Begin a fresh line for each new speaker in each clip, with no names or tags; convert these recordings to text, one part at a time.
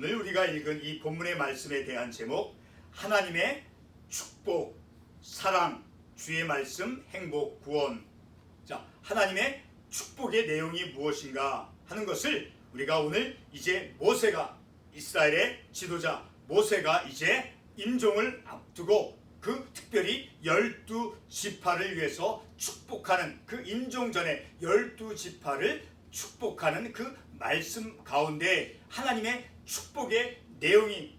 오늘 우리가 읽은 이 본문의 말씀에 대한 제목, 하나님의 축복, 사랑, 주의 말씀, 행복, 구원. 자, 하나님의 축복의 내용이 무엇인가 하는 것을 우리가 오늘 이제 모세가, 이스라엘의 지도자 모세가 이제 임종을 앞두고 그 특별히 12지파를 위해서 축복하는, 그 임종 전에 12지파를 축복하는 그 말씀 가운데 하나님의 축복의 내용이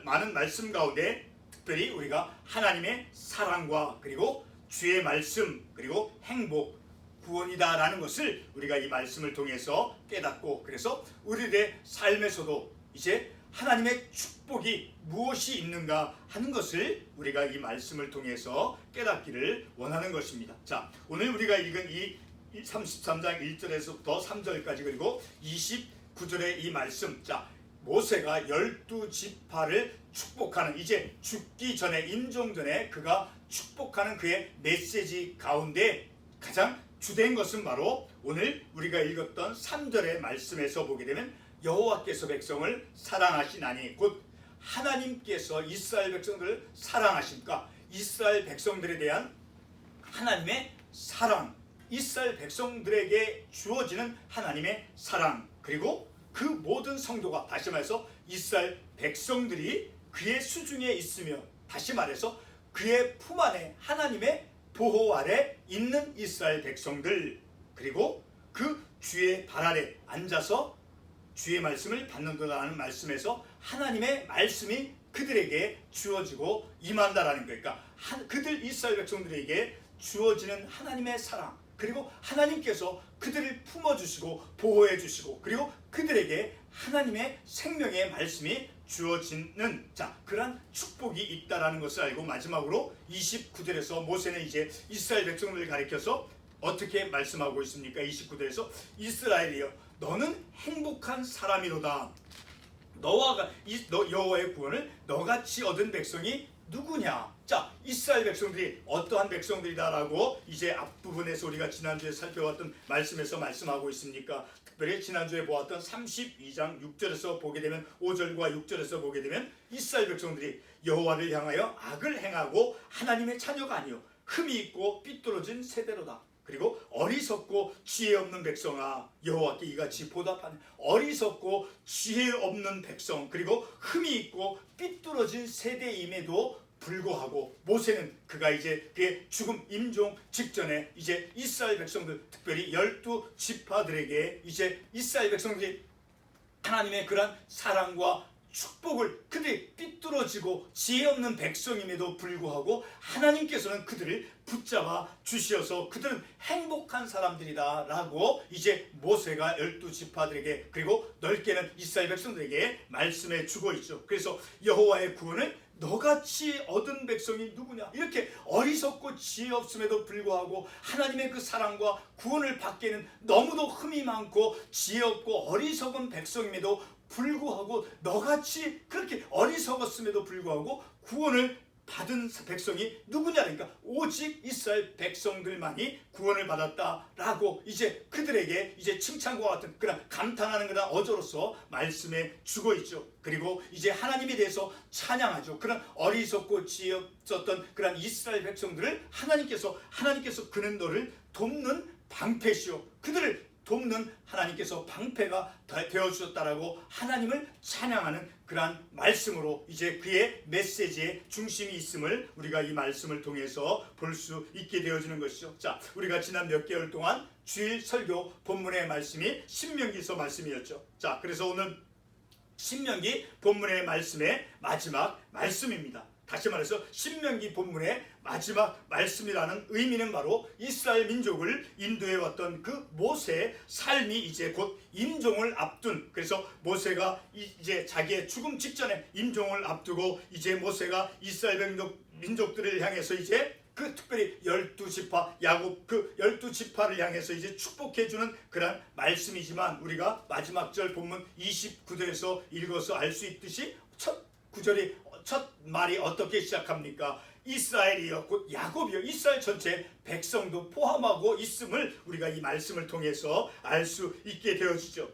많은 말씀 가운데 특별히 우리가 하나님의 사랑과 그리고 주의 말씀 그리고 행복, 구원이다라는 것을 우리가 이 말씀을 통해서 깨닫고, 그래서 우리들의 삶에서도 이제 하나님의 축복이 무엇이 있는가 하는 것을 우리가 이 말씀을 통해서 깨닫기를 원하는 것입니다. 자, 오늘 우리가 읽은 이 33장 1절에서부터 3절까지 그리고 29절의 이 말씀, 자, 모세가 12지파를 축복하는, 이제 죽기 전에, 임종 전에 그가 축복하는 그의 메시지 가운데 가장 주된 것은 바로 오늘 우리가 읽었던 3절의 말씀에서 보게 되면 여호와께서 백성을 사랑하시나니, 곧 하나님께서 이스라엘 백성들을 사랑하십니까? 이스라엘 백성들에 대한 하나님의 사랑, 이스라엘 백성들에게 주어지는 하나님의 사랑, 그리고 그 모든 성도가, 다시 말해서 이스라엘 백성들이 그의 수중에 있으며, 다시 말해서 그의 품 안에 하나님의 보호 아래 있는 이스라엘 백성들, 그리고 그 주의 발 아래 앉아서 주의 말씀을 받는다라는 말씀에서 하나님의 말씀이 그들에게 주어지고 임한다라는 거예요. 그러니까 그들 이스라엘 백성들에게 주어지는 하나님의 사랑, 그리고 하나님께서 그들을 품어주시고 보호해주시고, 그리고 그들에게 하나님의 생명의 말씀이 주어지는, 자, 그러한 축복이 있다라는 것을 알고, 마지막으로 29절에서 모세는 이제 이스라엘 백성들을 가리켜서 어떻게 말씀하고 있습니까? 29절에서 이스라엘이여, 너는 행복한 사람이로다. 여호와의 구원을 너같이 얻은 백성이 누구냐? 자, 이스라엘 백성들이 어떠한 백성들이다라고 이제 앞부분에서 우리가 지난주에 살펴봤던 말씀에서 말씀하고 있습니까? 특별히 지난주에 보았던 32장 6절에서 보게 되면, 5절과 6절에서 보게 되면 이스라엘 백성들이 여호와를 향하여 악을 행하고 하나님의 자녀가 아니요 흠이 있고 삐뚤어진 세대로다. 그리고 어리석고 지혜 없는 백성아, 여호와께 이같이 보답하네. 어리석고 지혜 없는 백성, 그리고 흠이 있고 삐뚤어진 세대임에도 불구하고 모세는 그가 이제 그의 죽음 임종 직전에 이제 이스라엘 백성들, 특별히 12지파들에게 이제 이스라엘 백성들이 하나님의 그런 사랑과 축복을, 그들이 삐뚤어지고 지혜 없는 백성임에도 불구하고 하나님께서는 그들을 붙잡아 주시어서 그들은 행복한 사람들이다 라고 이제 모세가 12지파들에게 그리고 넓게는 이스라엘 백성들에게 말씀해 주고 있죠. 그래서 여호와의 구원을 너같이 얻은 백성이 누구냐? 이렇게 어리석고 지혜 없음에도 불구하고 하나님의 그 사랑과 구원을 받기에는 너무도 흠이 많고 지혜 없고 어리석은 백성임에도 불구하고, 너같이 그렇게 어리석었음에도 불구하고 구원을 받은 백성이 누구냐? 그러니까 오직 이스라엘 백성들만이 구원을 받았다라고 이제 그들에게 이제 칭찬과 같은 그런 감탄하는 그런 어조로서 말씀해 주고 있죠. 그리고 이제 하나님에 대해서 찬양하죠. 그런 어리석고 지혜 없었던 그런 이스라엘 백성들을 하나님께서 그는 너를 돕는 방패시오, 그들을 돕는 하나님께서 방패가 되어주셨다라고 하나님을 찬양하는 그러한 말씀으로 이제 그의 메시지의 중심이 있음을 우리가 이 말씀을 통해서 볼 수 있게 되어지는 것이죠. 자, 우리가 지난 몇 개월 동안 주일 설교 본문의 말씀이 신명기서 말씀이었죠. 자, 그래서 오늘 신명기 본문의 말씀의 마지막 말씀입니다. 다시 말해서 신명기 본문의 마지막 말씀이라는 의미는 바로 이스라엘 민족을 인도해왔던 그 모세의 삶이 이제 곧 임종을 앞둔, 그래서 모세가 이제 자기의 죽음 직전에 임종을 앞두고 이제 모세가 이스라엘 민족들을 향해서 이제 그 특별히 12지파 야곱 그 12지파를 향해서 이제 축복해주는 그런 말씀이지만, 우리가 마지막 절 본문 29절에서 읽어서 알 수 있듯이 첫 말이 어떻게 시작합니까? 이스라엘이여, 곧 야곱이여, 이스라엘 전체 백성도 포함하고 있음을 우리가 이 말씀을 통해서 알 수 있게 되어지죠.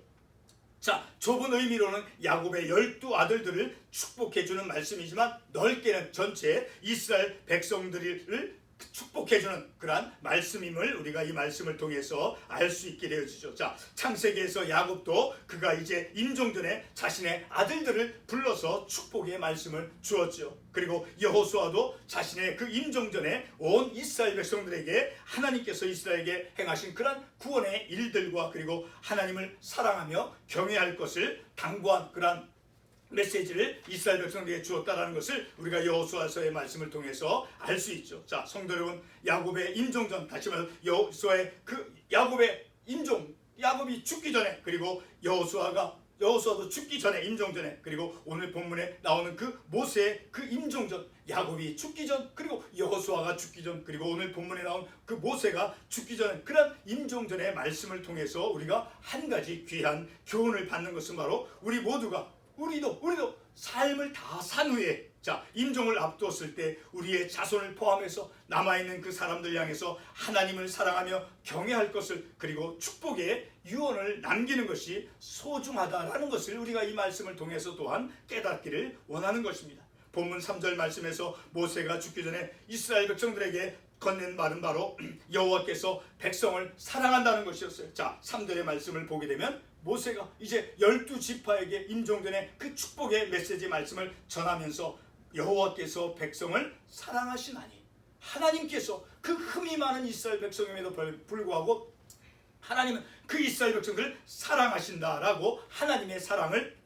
자, 좁은 의미로는 야곱의 12아들들을 축복해주는 말씀이지만 넓게는 전체 이스라엘 백성들을 축복해주는 그러한 말씀임을 우리가 이 말씀을 통해서 알 수 있게 되어지죠. 자, 창세기에서 야곱도 그가 이제 임종 전에 자신의 아들들을 불러서 축복의 말씀을 주었죠. 그리고 여호수아도 자신의 그 임종 전에 온 이스라엘 백성들에게 하나님께서 이스라엘에게 행하신 그러한 구원의 일들과 그리고 하나님을 사랑하며 경외할 것을 당부한 그러한 메시지를 이스라엘 백성들에게 주었다라는 것을 우리가 여호수아서의 말씀을 통해서 알 수 있죠. 자, 성도 여러분, 야곱의 임종 전, 다시 말해서 여호수아의 그 야곱의 임종, 야곱이 죽기 전에, 그리고 여호수아도 죽기 전에, 임종 전에, 그리고 오늘 본문에 나오는 그 모세의 그 임종 전, 야곱이 죽기 전, 그리고 여호수아가 죽기 전, 그리고 오늘 본문에 나온 그 모세가 죽기 전에 그런 임종 전의 말씀을 통해서 우리가 한 가지 귀한 교훈을 받는 것은 바로 우리도 삶을 다 산 후에, 자, 임종을 앞두었을 때 우리의 자손을 포함해서 남아있는 그 사람들 향해서 하나님을 사랑하며 경외할 것을, 그리고 축복의 유언을 남기는 것이 소중하다라는 것을 우리가 이 말씀을 통해서 또한 깨닫기를 원하는 것입니다. 본문 3절 말씀에서 모세가 죽기 전에 이스라엘 백성들에게 건넨 말은 바로 여호와께서 백성을 사랑한다는 것이었어요. 자, 3절의 말씀을 보게 되면 모세가 이제 12지파에게 임종전에 그 축복의 메시지 말씀을 전하면서 여호와께서 백성을 사랑하시나니, 하나님께서 그 흠이 많은 이스라엘 백성임에도 불구하고 하나님은 그 이스라엘 백성들을 사랑하신다라고 하나님의 사랑을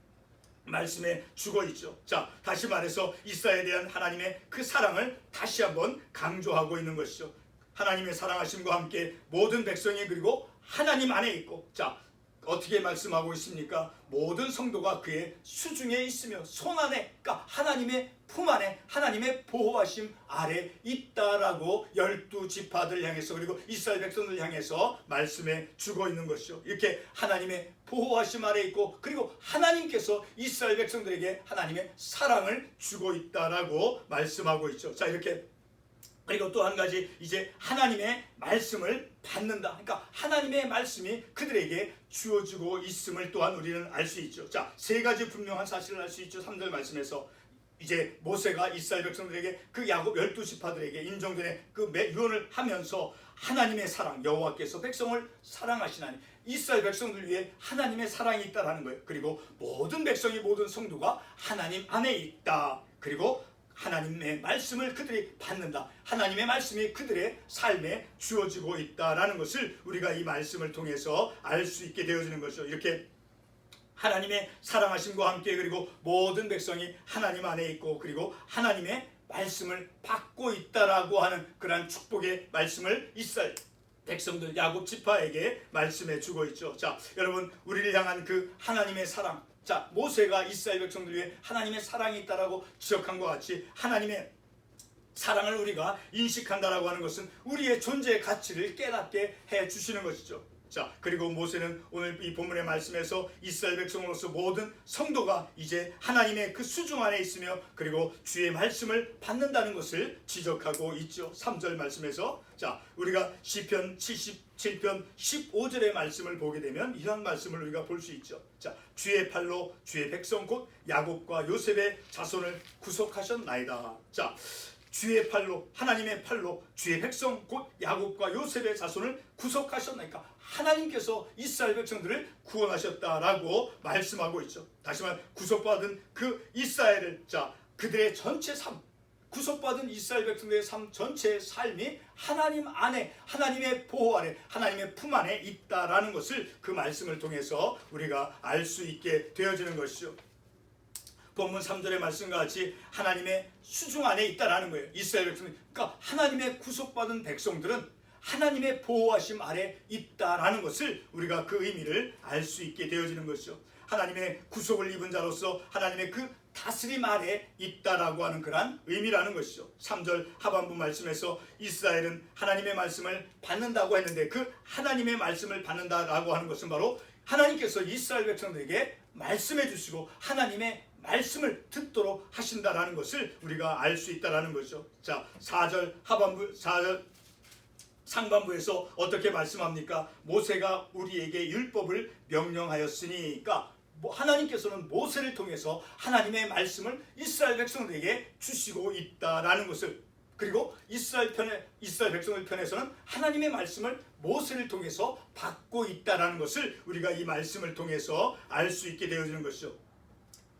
말씀에 죽어 있죠. 자, 다시 말해서 이스라엘에 대한 하나님의 그 사랑을 다시 한번 강조하고 있는 것이죠. 하나님의 사랑하심과 함께 모든 백성이 그리고 하나님 안에 있고, 자, 어떻게 말씀하고 있습니까? 모든 성도가 그의 수중에 있으며 손 안에, 그러니까 하나님의 품 안에, 하나님의 보호하심 아래 있다라고 12지파들 향해서, 그리고 이스라엘 백성들 향해서 말씀해 주고 있는 것이죠. 이렇게 하나님의 보호하심 아래 있고, 그리고 하나님께서 이스라엘 백성들에게 하나님의 사랑을 주고 있다라고 말씀하고 있죠. 자, 이렇게, 그리고 또 한 가지, 이제 하나님의 말씀을 받는다. 그러니까 하나님의 말씀이 그들에게 주어지고 있음을 또한 우리는 알 수 있죠. 자, 세 가지 분명한 사실을 알 수 있죠. 3절 말씀에서 이제 모세가 이스라엘 백성들에게 그 야곱 12지파들에게 임종전에 그 유언을 하면서 하나님의 사랑, 여호와께서 백성을 사랑하시나니, 이스라엘 백성들 위해 하나님의 사랑이 있다라는 거예요. 그리고 모든 백성이, 모든 성도가 하나님 안에 있다. 그리고 하나님의 말씀을 그들이 받는다. 하나님의 말씀이 그들의 삶에 주어지고 있다라는 것을 우리가 이 말씀을 통해서 알 수 있게 되어지는 것이죠. 이렇게 하나님의 사랑하심과 함께, 그리고 모든 백성이 하나님 안에 있고, 그리고 하나님의 말씀을 받고 있다라고 하는 그러한 축복의 말씀을 이스라엘 백성들 야곱 지파에게 말씀해 주고 있죠. 자, 여러분, 우리를 향한 그 하나님의 사랑, 자, 모세가 이스라엘 백성들 위해 하나님의 사랑이 있다라고 지적한 것 같이 하나님의 사랑을 우리가 인식한다라고 하는 것은 우리의 존재의 가치를 깨닫게 해 주시는 것이죠. 자, 그리고 모세는 오늘 이 본문의 말씀에서 이스라엘 백성으로서 모든 성도가 이제 하나님의 그 수중 안에 있으며, 그리고 주의 말씀을 받는다는 것을 지적하고 있죠. 3절 말씀에서, 자, 우리가 시편 77편 15절의 말씀을 보게 되면 이런 말씀을 우리가 볼 수 있죠. 자, 주의 팔로 주의 백성 곧 야곱과 요셉의 자손을 구속하셨나이다. 자, 주의 팔로, 하나님의 팔로 주의 백성 곧 야곱과 요셉의 자손을 구속하셨나이까, 하나님께서 이스라엘 백성들을 구원하셨다라고 말씀하고 있죠. 다시 말해 구속받은 그 이스라엘을, 자, 그들의 전체 삶, 구속받은 이스라엘 백성들의 삶 전체의 삶이 하나님 안에, 하나님의 보호 아래, 하나님의 품 안에 있다라는 것을 그 말씀을 통해서 우리가 알 수 있게 되어지는 것이죠. 본문 3절의 말씀과 같이 하나님의 수중 안에 있다라는 거예요. 이스라엘 백성, 그러니까 하나님의 구속받은 백성들은 하나님의 보호하심 아래 있다라는 것을 우리가 그 의미를 알 수 있게 되어지는 것이죠. 하나님의 구속을 입은 자로서 하나님의 그 다스림 아래 있다라고 하는 그러한 의미라는 것이죠. 3절 하반부 말씀에서 이스라엘은 하나님의 말씀을 받는다고 했는데, 그 하나님의 말씀을 받는다라고 하는 것은 바로 하나님께서 이스라엘 백성들에게 말씀해 주시고 하나님의 말씀을 듣도록 하신다라는 것을 우리가 알 수 있다라는 것이죠. 자, 4절 하반부, 4절 상반부에서 어떻게 말씀합니까? 모세가 우리에게 율법을 명령하였으니까, 하나님께서는 모세를 통해서 하나님의 말씀을 이스라엘 백성들에게 주시고 있다라는 것을, 그리고 이스라엘 백성들 편에서는 하나님의 말씀을 모세를 통해서 받고 있다라는 것을 우리가 이 말씀을 통해서 알 수 있게 되어지는 것이죠.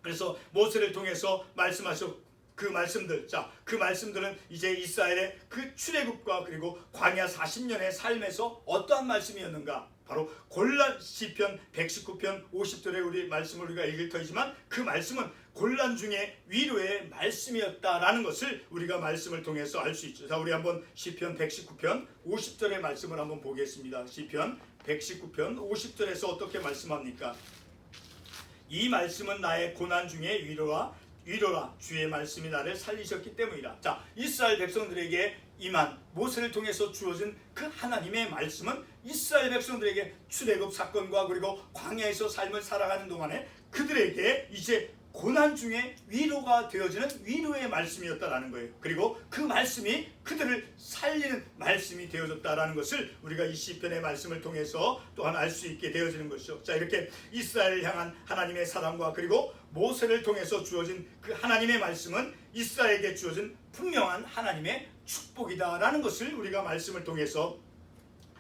그래서 모세를 통해서 말씀하셨 그 말씀들, 그 말씀들은 이제 이스라엘의 그 출애굽과 그리고 광야 40년의 삶에서 어떠한 말씀이었는가? 바로 곤란 시편 119편 50절의 우리 말씀을 우리가 읽을 터이지만 그 말씀은 곤란 중에 위로의 말씀이었다라는 것을 우리가 말씀을 통해서 알 수 있죠. 자, 우리 한번 시편 119편 50절의 말씀을 한번 보겠습니다. 시편 119편 50절에서 어떻게 말씀합니까? 이 말씀은 나의 고난 중에 위로라 주의 말씀이 나를 살리셨기 때문이라. 자, 이스라엘 백성들에게 임한 모세를 통해서 주어진 그 하나님의 말씀은 이스라엘 백성들에게 출애굽 사건과 그리고 광야에서 삶을 살아가는 동안에 그들에게 이제 고난 중에 위로가 되어지는 위로의 말씀이었다라는 거예요. 그리고 그 말씀이 그들을 살리는 말씀이 되어졌다라는 것을 우리가 이 시편의 말씀을 통해서 또한 알 수 있게 되어지는 것이죠. 자, 이렇게 이스라엘을 향한 하나님의 사랑과 그리고 모세를 통해서 주어진 그 하나님의 말씀은 이스라엘에게 주어진 분명한 하나님의 축복이다라는 것을 우리가 말씀을 통해서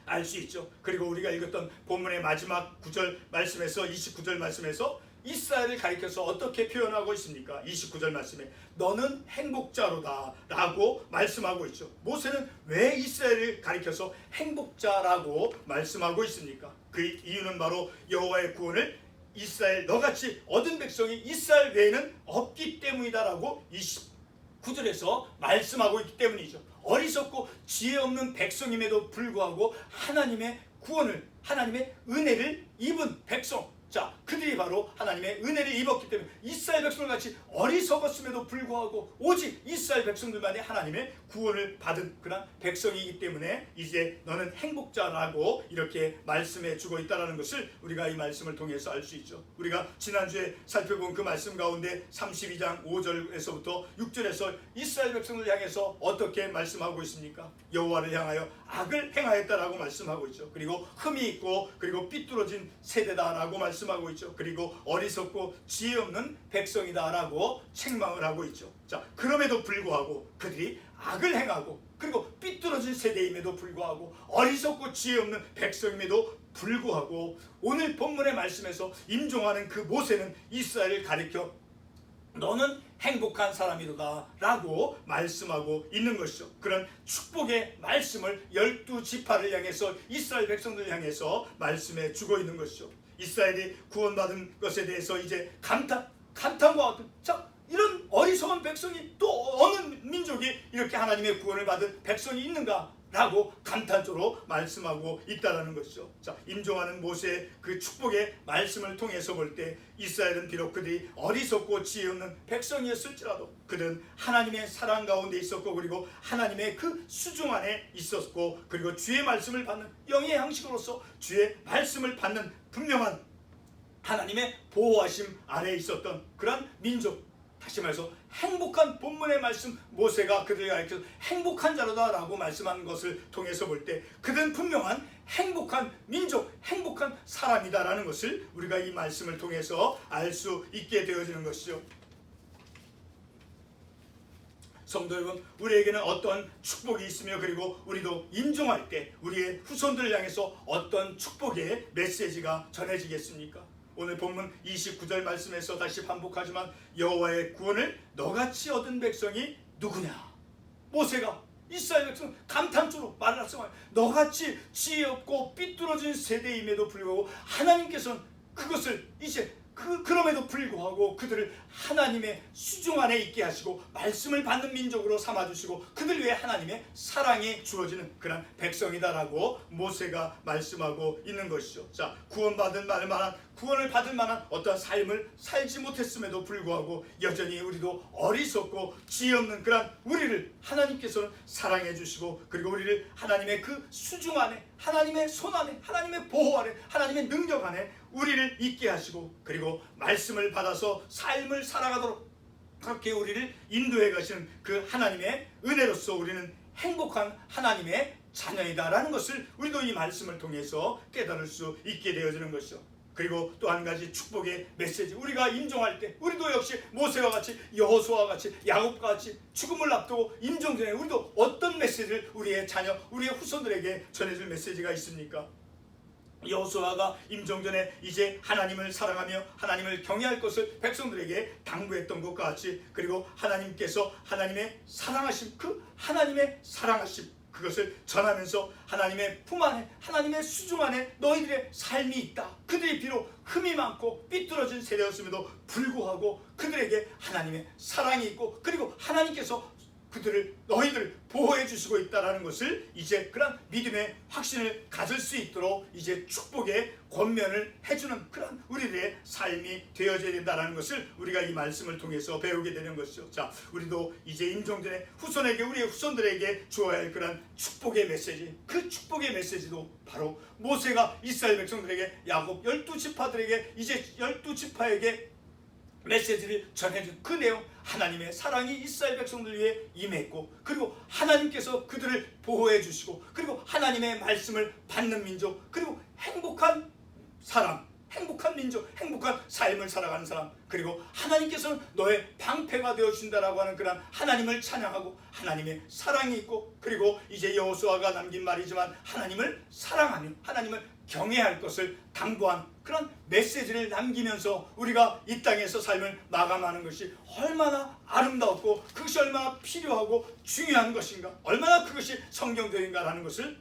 알 수 있죠. 그리고 우리가 읽었던 본문의 마지막 9절 말씀에서 29절 말씀에서 이스라엘을 가리켜서 어떻게 표현하고 있습니까? 29절 말씀에 너는 행복자로다 라고 말씀하고 있죠. 모세는 왜 이스라엘을 가리켜서 행복자라고 말씀하고 있습니까? 그 이유는 바로 여호와의 구원을 이스라엘 너같이 얻은 백성이 이스라엘 외에는 없기 때문이다 라고 29절에서 말씀하고 있기 때문이죠. 어리석고 지혜 없는 백성임에도 불구하고 하나님의 구원을, 하나님의 은혜를 입은 백성, 자, 그들이 바로 하나님의 은혜를 입었기 때문에 이스라엘 백성들같이 어리석었음에도 불구하고 오직 이스라엘 백성들만이 하나님의 구원을 받은 그런 백성이기 때문에 이제 너는 행복자라고 이렇게 말씀해 주고 있다는 것을 우리가 이 말씀을 통해서 알 수 있죠. 우리가 지난주에 살펴본 그 말씀 가운데 32장 5절에서부터 6절에서 이스라엘 백성을 향해서 어떻게 말씀하고 있습니까? 여호와를 향하여 악을 행하였다라고 말씀하고 있죠. 그리고 흠이 있고 그리고 삐뚤어진 세대다라고 말씀하고 있죠. 그리고 어리석고 지혜 없는 백성이다라고 책망을 하고 있죠. 자, 그럼에도 불구하고 그들이 악을 행하고 그리고 삐뚤어진 세대임에도 불구하고 어리석고 지혜 없는 백성임에도 불구하고 오늘 본문의 말씀에서 임종하는 그 모세는 이스라엘을 가리켜 너는 행복한 사람이로다 라고 말씀하고 있는 것이죠. 그런 축복의 말씀을 12지파를 향해서 이스라엘 백성들을 향해서 말씀해 주고 있는 것이죠. 이스라엘이 구원받은 것에 대해서 이제 감탄과 같은, 자, 이런 어리석은 백성이 또 어느 민족이 이렇게 하나님의 구원을 받은 백성이 있는가 라고 감탄조로 말씀하고 있다는 것이죠. 자, 임종하는 모세의 그 축복의 말씀을 통해서 볼 때 이스라엘은 비록 그들이 어리석고 지혜 없는 백성이었을지라도 그들은 하나님의 사랑 가운데 있었고 그리고 하나님의 그 수중 안에 있었고 그리고 주의 말씀을 받는 영의 양식으로서 주의 말씀을 받는 분명한 하나님의 보호하심 아래에 있었던 그런 민족, 다시 말해서 행복한 본문의 말씀, 모세가 그들에게 가르쳐서 행복한 자로다 라고 말씀한 것을 통해서 볼 때 그들은 분명한 행복한 민족, 행복한 사람이다 라는 것을 우리가 이 말씀을 통해서 알 수 있게 되어지는 것이죠. 성도 여러분, 우리에게는 어떤 축복이 있으며 그리고 우리도 임종할 때 우리의 후손들을 향해서 어떤 축복의 메시지가 전해지겠습니까? 오늘 본문 29절 말씀에서 다시 반복하지만 여호와의 구원을 너같이 얻은 백성이 누구냐? 모세가 이스라엘 백성 감탄조로 말을 하성하여 너같이 지혜 없고 삐뚤어진 세대임에도 불구하고 하나님께서는 그것을 이제 그럼에도 불구하고 그들을 하나님의 수중 안에 있게 하시고 말씀을 받는 민족으로 삼아주시고 그들 위해 하나님의 사랑이 주어지는 그런 백성이다라고 모세가 말씀하고 있는 것이죠. 자, 구원을 받을 만한 어떤 삶을 살지 못했음에도 불구하고 여전히 우리도 어리석고 지혜 없는 그런 우리를 하나님께서는 사랑해 주시고 그리고 우리를 하나님의 그 수중 안에, 하나님의 손 안에, 하나님의 보호 안에, 하나님의 능력 안에 우리를 있게 하시고 그리고 말씀을 받아서 삶을 살아가도록 그렇게 우리를 인도해 가시는 그 하나님의 은혜로서 우리는 행복한 하나님의 자녀이다라는 것을 우리도 이 말씀을 통해서 깨달을 수 있게 되어지는 것이죠. 그리고 또 한 가지 축복의 메시지, 우리가 임종할 때 우리도 역시 모세와 같이 여호수아와 같이 야곱과 같이 죽음을 앞두고 임종 전에 우리도 어떤 메시지를 우리의 자녀, 우리의 후손들에게 전해줄 메시지가 있습니까? 여호수아가 임종 전에 이제 하나님을 사랑하며 하나님을 경외할 것을 백성들에게 당부했던 것과 같이, 그리고 하나님께서 하나님의 사랑하심, 그 하나님의 사랑하심 그것을 전하면서 하나님의 품 안에, 하나님의 수중 안에 너희들의 삶이 있다. 그들이 비록 흠이 많고 삐뚤어진 세대였음에도 불구하고 그들에게 하나님의 사랑이 있고, 그리고 하나님께서 너희들을 보호해 주시고 있다는 것을 이제 그런 믿음의 확신을 가질 수 있도록 이제 축복의 권면을 해주는 그런 우리들의 삶이 되어져야 된다는 것을 우리가 이 말씀을 통해서 배우게 되는 것이죠. 자, 우리도 이제 임종전에 후손에게, 우리의 후손들에게 주어야 할 그런 축복의 메시지, 그 축복의 메시지도 바로 모세가 이스라엘 백성들에게, 야곱 12지파들에게, 이제 12지파에게 메시지를 전해준 그 내용, 하나님의 사랑이 이스라엘 백성들 위해 임했고, 그리고 하나님께서 그들을 보호해 주시고, 그리고 하나님의 말씀을 받는 민족, 그리고 행복한 사람, 행복한 민족, 행복한 삶을 살아가는 사람, 그리고 하나님께서는 너의 방패가 되어준다라고 하는 그런 하나님을 찬양하고 하나님의 사랑이 있고, 그리고 이제 여호수아가 남긴 말이지만 하나님을 사랑하며 하나님을 경외할 것을 당부한 그런 메시지를 남기면서 우리가 이 땅에서 삶을 마감하는 것이 얼마나 아름다웠고, 그것이 얼마나 필요하고 중요한 것인가, 얼마나 그것이 성경적인가라는 것을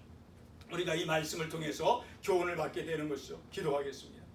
우리가 이 말씀을 통해서 교훈을 받게 되는 것이죠. 기도하겠습니다.